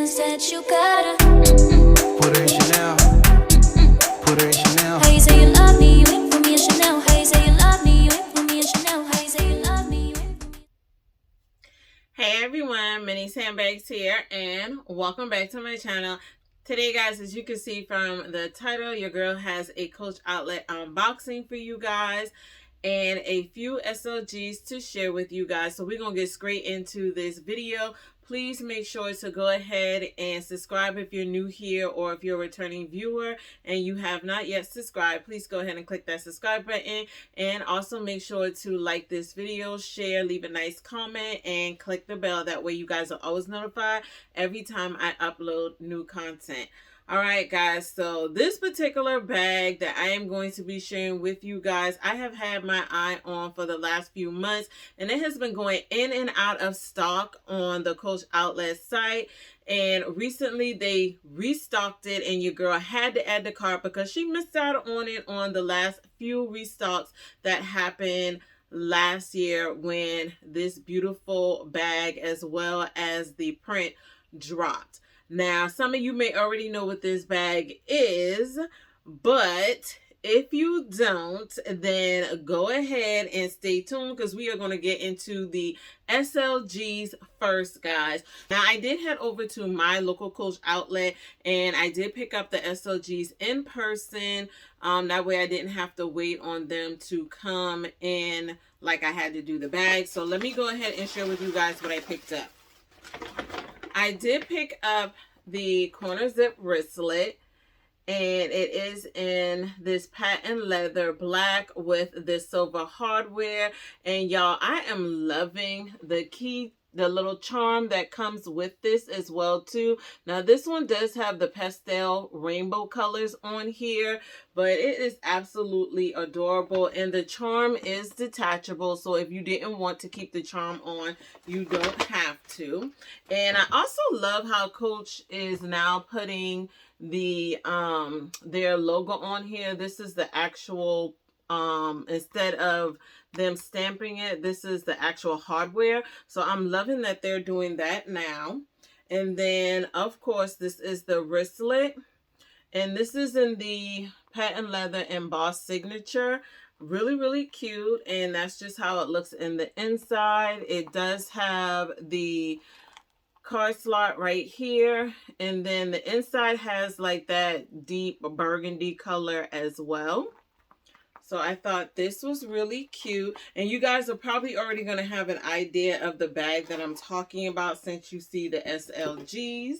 things that you gotta. Put her in Chanel. Put her in Chanel. How you say you love me, you ain't for me in Chanel. How you say you love me, you ain't for me in Chanel. How you say you love me, you ain't for me. Hey everyone, Minnie's Handbags here, and welcome back to my channel. Today, guys, as you can see from the title, your girl has a Coach Outlet unboxing for you guys and a few SLGs to share with you guys. So we're gonna get straight into this video. Please make sure to go ahead and subscribe if you're new here, or if you're a returning viewer and you have not yet subscribed, please go ahead and click that subscribe button. And also make sure to like this video, share, leave a nice comment, and click the bell. That way you guys are always notified every time I upload new content. All right, guys, so this particular bag that I am going to be sharing with you guys, I have had my eye on for the last few months, and it has been going in and out of stock on the Coach Outlet site. And recently they restocked it, and your girl had to add the cart because she missed out on it on the last few restocks that happened last year when this beautiful bag as well as the print dropped. Now, some of you may already know what this bag is, but if you don't, then go ahead and stay tuned because we are going to get into the SLGs first, guys. Now, I did head over to my local Coach Outlet and I did pick up the SLGs in person. That way I didn't have to wait on them to come in like I had to do the bag. So let me go ahead and share with you guys what I picked up. I did pick up the corner zip wristlet, and it is in this patent leather black with this silver hardware. And y'all, I am loving the little charm that comes with this as well too. Now this one does have the pastel rainbow colors on here, but it is absolutely adorable, and the charm is detachable, so if you didn't want to keep the charm on, you don't have to. And I also love how Coach is now putting the their logo on here. This is the actual instead of them stamping it, this is the actual hardware. So I'm loving that they're doing that now. And then of course this is the wristlet, and this is in the patent leather embossed signature. Really cute, and that's just how it looks in the inside. It does have the card slot right here, and then the inside has like that deep burgundy color as well. So I thought this was really cute, and you guys are probably already going to have an idea of the bag that I'm talking about since you see the SLGs.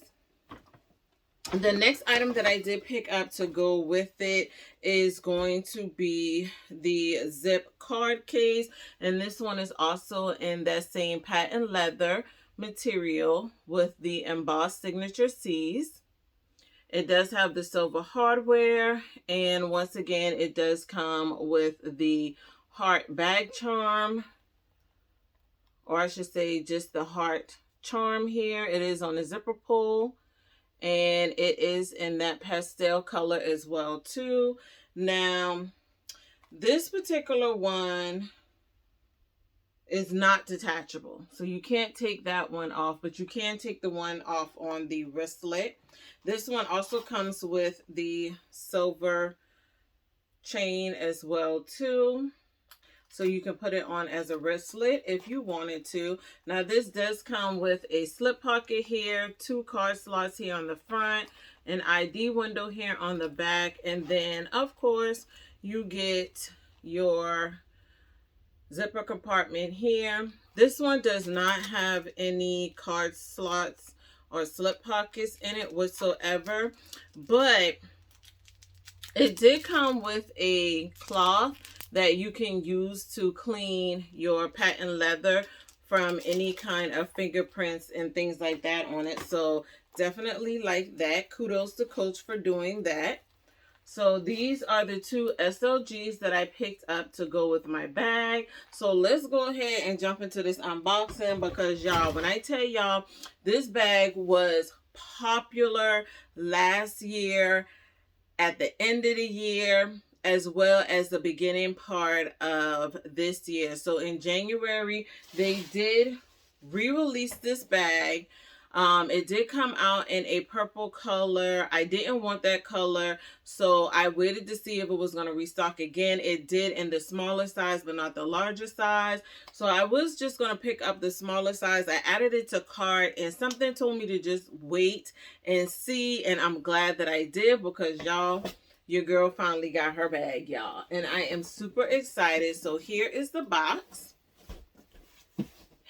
The next item that I did pick up to go with it is going to be the zip card case, and this one is also in that same patent leather material with the embossed signature C's. It does have the silver hardware, and once again it does come with the heart bag charm, or I should say just the heart charm here. It is on the zipper pull, and it is in that pastel color as well too. Now this particular one is not detachable, so you can't take that one off, but you can take the one off on the wristlet. This one also comes with the silver chain as well too, so you can put it on as a wristlet if you wanted to. Now this does come with a slip pocket here, 2 card slots here on the front, an ID window here on the back, and then of course you get your zipper compartment here. This one does not have any card slots or slip pockets in it whatsoever, but it did come with a cloth that you can use to clean your patent leather from any kind of fingerprints and things like that on it. So definitely like that. Kudos to Coach for doing that. So these are the 2 SLGs that I picked up to go with my bag. So let's go ahead and jump into this unboxing, because y'all, when I tell y'all, this bag was popular last year, at the end of the year, as well as the beginning part of this year. So in January, they did re-release this bag. It did come out in a purple color. I didn't want that color, so I waited to see if it was going to restock again. It did in the smaller size, but not the larger size. So I was just going to pick up the smaller size. I added it to cart, and something told me to just wait and see, and I'm glad that I did, because y'all, your girl finally got her bag, y'all, and I am super excited. So here is the box,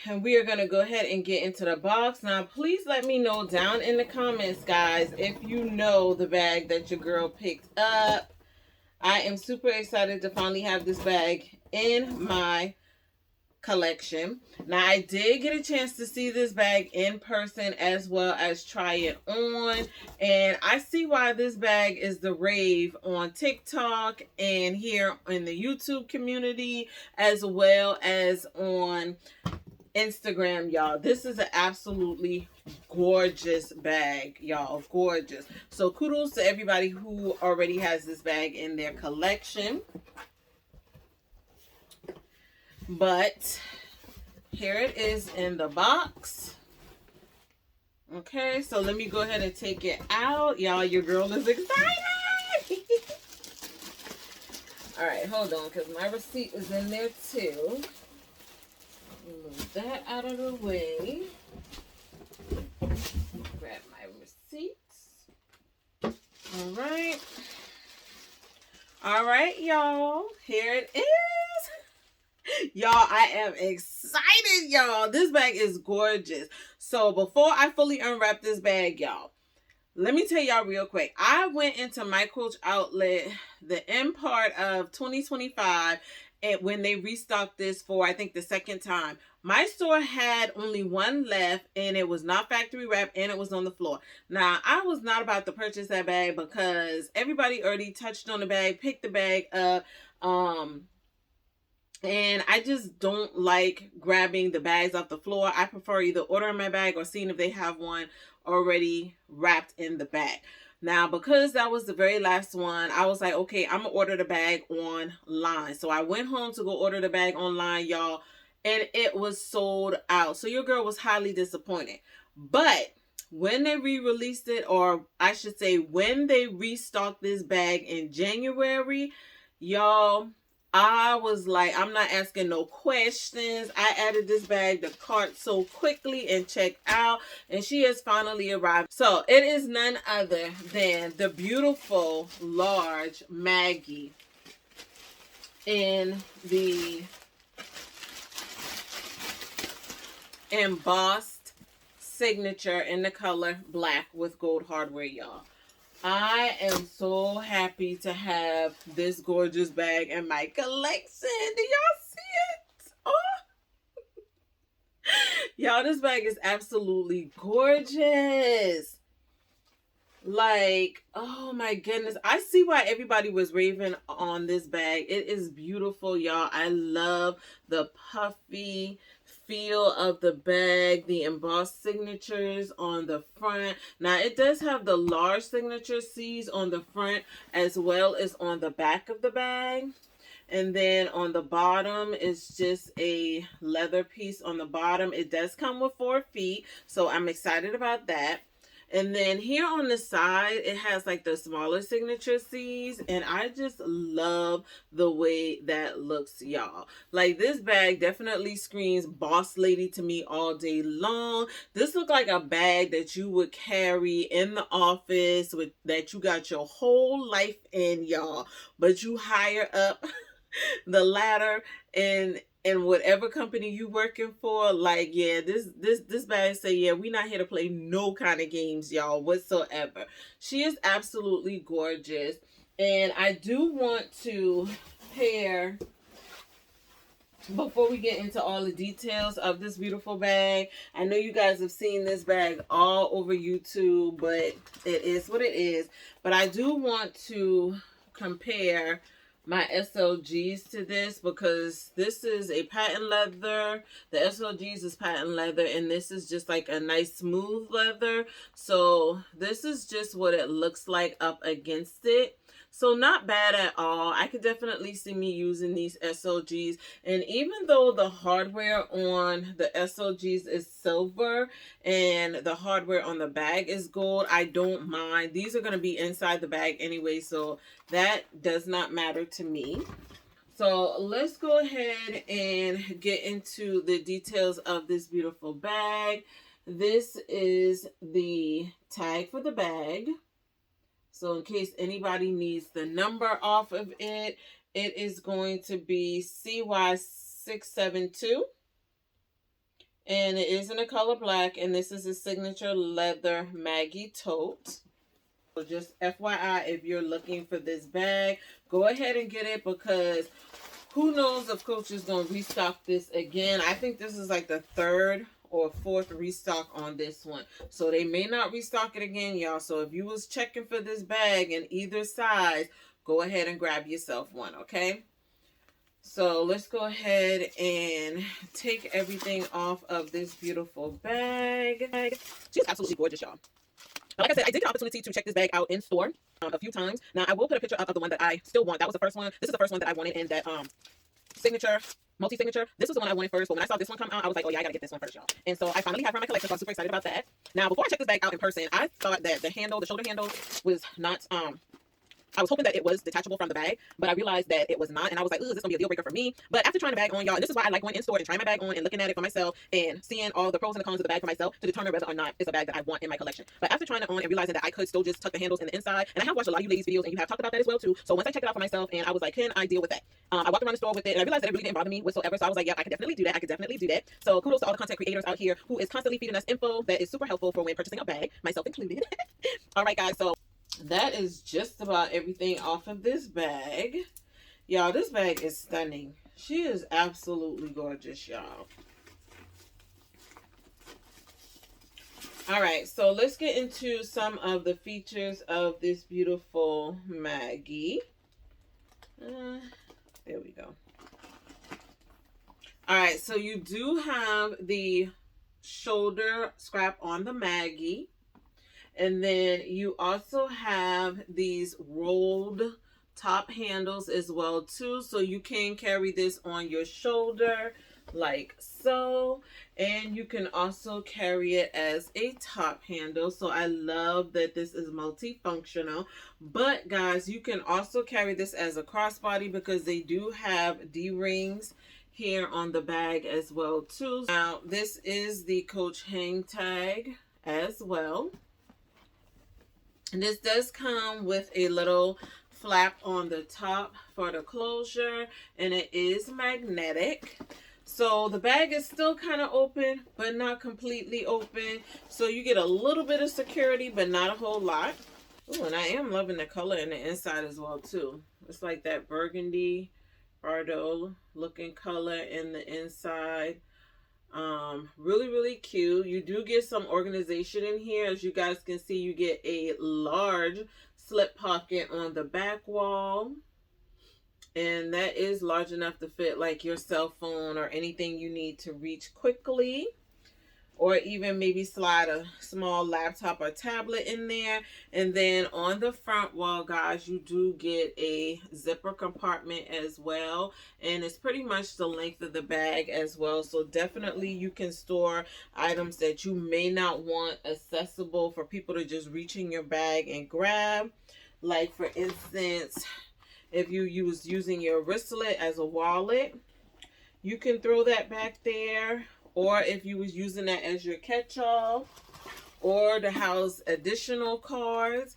and we are going to go ahead and get into the box. Now, please let me know down in the comments, guys, if you know the bag that your girl picked up. I am super excited to finally have this bag in my collection. Now, I did get a chance to see this bag in person as well as try it on, and I see why this bag is the rave on TikTok and here in the YouTube community as well as on Instagram, y'all. This is an absolutely gorgeous bag, y'all. Gorgeous. So kudos to everybody who already has this bag in their collection. But here it is in the box. Okay, so let me go ahead and take it out. Y'all, your girl is excited. All right, hold on, because my receipt is in there too. Move that out of the way. Grab my receipts. All right. All right, y'all. Here it is. Y'all, I am excited, y'all. This bag is gorgeous. So before I fully unwrap this bag, y'all, let me tell y'all real quick. I went into my Coach outlet the end part of 2025, and when they restocked this for, I think, the second time. My store had only one left, and it was not factory wrapped, and it was on the floor. Now, I was not about to purchase that bag because everybody already touched on the bag, picked the bag up, and I just don't like grabbing the bags off the floor. I prefer either ordering my bag or seeing if they have one already wrapped in the bag. Now, because that was the very last one, I was like, okay, I'm going to order the bag online. So I went home to go order the bag online, y'all, and it was sold out. So your girl was highly disappointed. But when they re-released it, or I should say when they restocked this bag in January, y'all, I was like, I'm not asking no questions. I added this bag to cart so quickly and checked out, and she has finally arrived. So it is none other than the beautiful large Maggie in the embossed signature in the color black with gold hardware, y'all. I am so happy to have this gorgeous bag in my collection. Do y'all see it? Oh, y'all, this bag is absolutely gorgeous. Like, oh my goodness. I see why everybody was raving on this bag. It is beautiful, y'all. I love the puffy feel of the bag, the embossed signatures on the front. Now, it does have the large signature C's on the front as well as on the back of the bag. And then on the bottom is just a leather piece on the bottom. It does come with 4 feet, so I'm excited about that. And then here on the side, it has like the smaller signature C's, and I just love the way that looks, y'all. Like, this bag definitely screams boss lady to me all day long. This looks like a bag that you would carry in the office with, that you got your whole life in, y'all, but you hire up the ladder and whatever company you working for. Like, yeah, this bag say, yeah, we not here to play no kind of games, y'all, whatsoever. She is absolutely gorgeous. And I do want to pair, before we get into all the details of this beautiful bag, I know you guys have seen this bag all over YouTube, but it is what it is. But I do want to compare my SLGs to this, because this is a patent leather. The SLGs is patent leather, and this is just like a nice smooth leather. So this is just what it looks like up against it. So not bad at all. I could definitely see me using these SLGs. And even though the hardware on the SLGs is silver and the hardware on the bag is gold, I don't mind. These are going to be inside the bag anyway, so that does not matter to me. So let's go ahead and get into the details of this beautiful bag. This is the tag for the bag. So in case anybody needs the number off of it, it is going to be CY672. And it is in the color black, and this is a signature leather Maggie Tote. So just FYI, if you're looking for this bag, go ahead and get it, because who knows if Coach is going to restock this again. I think this is like the third or fourth restock on this one. So they may not restock it again, y'all. So if you was checking for this bag in either size, go ahead and grab yourself one, okay? So let's go ahead and take everything off of this beautiful bag. She's absolutely gorgeous, y'all. Like I said, I did get the opportunity to check this bag out in store a few times. Now, I will put a picture up of the one that I still want. That was the first one. This is the first one that I wanted in that signature, multi-signature. This was the one I wanted first, but when I saw this one come out, I was like, oh yeah, I gotta get this one first, y'all. And so I finally have her in my collection, so I'm super excited about that. Now, before I check this bag out in person, I thought that the handle, the shoulder handle was not, I was hoping that it was detachable from the bag, but I realized that it was not, and I was like, ooh, is this gonna be a deal breaker for me? But after trying the bag on, y'all, and this is why I like going in store and trying my bag on and looking at it for myself and seeing all the pros and the cons of the bag for myself to determine whether or not it's a bag that I want in my collection. But after trying it on and realizing that I could still just tuck the handles in the inside, and I have watched a lot of you ladies' videos, and you have talked about that as well too. So once I checked it out for myself, and I was like, can I deal with that? I walked around the store with it, and I realized that it really didn't bother me whatsoever. So I was like, yeah, I could definitely do that. I could definitely do that. So kudos to all the content creators out here who is constantly feeding us info that is super helpful for when purchasing a bag, myself included. All right, guys. So that is just about everything off of this bag. Y'all, this bag is stunning. She is absolutely gorgeous, y'all. All right, so let's get into some of the features of this beautiful Maggie. There we go. All right, so you do have the shoulder strap on the Maggie. And then you also have these rolled top handles as well too. So you can carry this on your shoulder like so. And you can also carry it as a top handle. So I love that this is multifunctional. But guys, you can also carry this as a crossbody because they do have D-rings here on the bag as well too. Now this is the Coach hang tag as well. And this does come with a little flap on the top for the closure, and it is magnetic. So the bag is still kind of open, but not completely open. So you get a little bit of security, but not a whole lot. Ooh, and I am loving the color in the inside as well too. It's like that burgundy Bordeaux looking color in the inside. Really cute. You do get some organization in here. As you guys can see, you get a large slip pocket on the back wall, and that is large enough to fit like your cell phone or anything you need to reach quickly, or even maybe slide a small laptop or tablet in there. And then on the front wall, guys, you do get a zipper compartment as well, and it's pretty much the length of the bag as well. So definitely you can store items that you may not want accessible for people to just reach in your bag and grab. Like for instance, if you was using your wristlet as a wallet, you can throw that back there. Or if you was using that as your catch-all, or to house additional cards,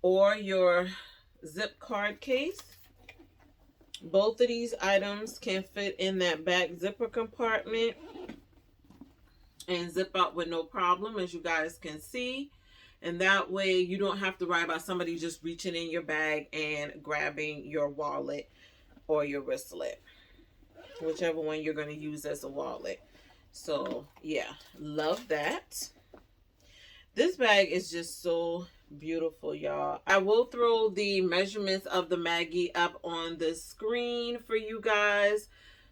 or your zip card case. Both of these items can fit in that back zipper compartment and zip out with no problem, as you guys can see. And that way you don't have to worry about somebody just reaching in your bag and grabbing your wallet or your wristlet, whichever one you're going to use as a wallet. So yeah, love that. This bag is just so beautiful, y'all. I will throw the measurements of the Maggie up on the screen for you guys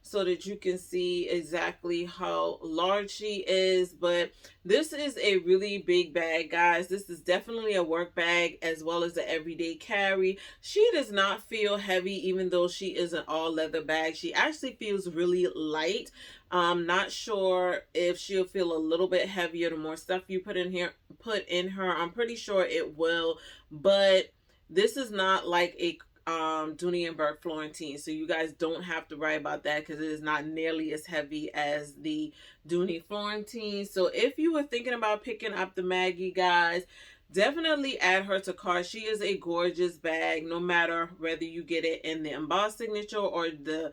so that you can see exactly how large she is. But this is a really big bag, guys. This is definitely a work bag as well as an everyday carry. She does not feel heavy, even though she is an all leather bag. She actually feels really light. Not sure if she'll feel a little bit heavier the more stuff you put in her. I'm pretty sure it will, but this is not like a Dooney and Burke Florentine, so you guys don't have to worry about that because it is not nearly as heavy as the Dooney Florentine. So if you were thinking about picking up the Maggie, guys, definitely add her to cart. She is a gorgeous bag, no matter whether you get it in the embossed signature or the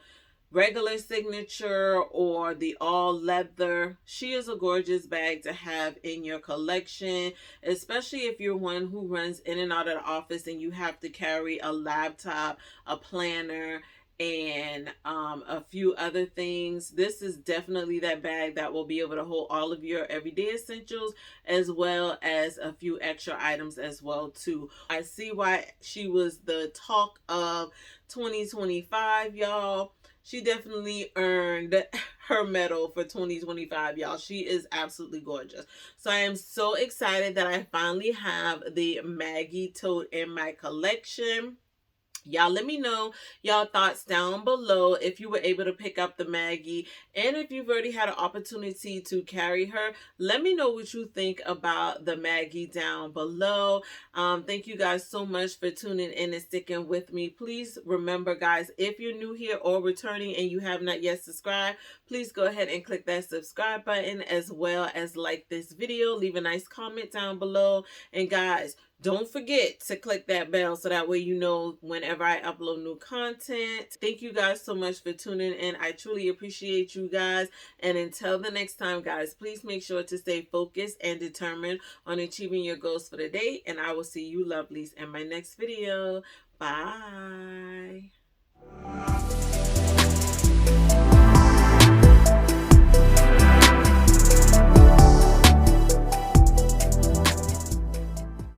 regular signature or the all leather. She is a gorgeous bag to have in your collection, especially if you're one who runs in and out of the office and you have to carry a laptop, a planner, and a few other things. This is definitely that bag that will be able to hold all of your everyday essentials as well as a few extra items as well too. I see why she was the talk of 2025, y'all. She definitely earned her medal for 2025, y'all. She is absolutely gorgeous. So I am so excited that I finally have the Maggie Tote in my collection. Y'all let me know y'all thoughts down below if you were able to pick up the Maggie, and if you've already had an opportunity to carry her, let me know what you think about the Maggie down below. Thank you guys so much for tuning in and sticking with me. Please remember, guys, if you're new here or returning and you have not yet subscribed, please go ahead and click that subscribe button as well as like this video. Leave a nice comment down below, and guys, don't forget to click that bell so that way you know whenever I upload new content. Thank you guys so much for tuning in. I truly appreciate you guys. And until the next time, guys, please make sure to stay focused and determined on achieving your goals for the day. And I will see you lovelies in my next video. Bye.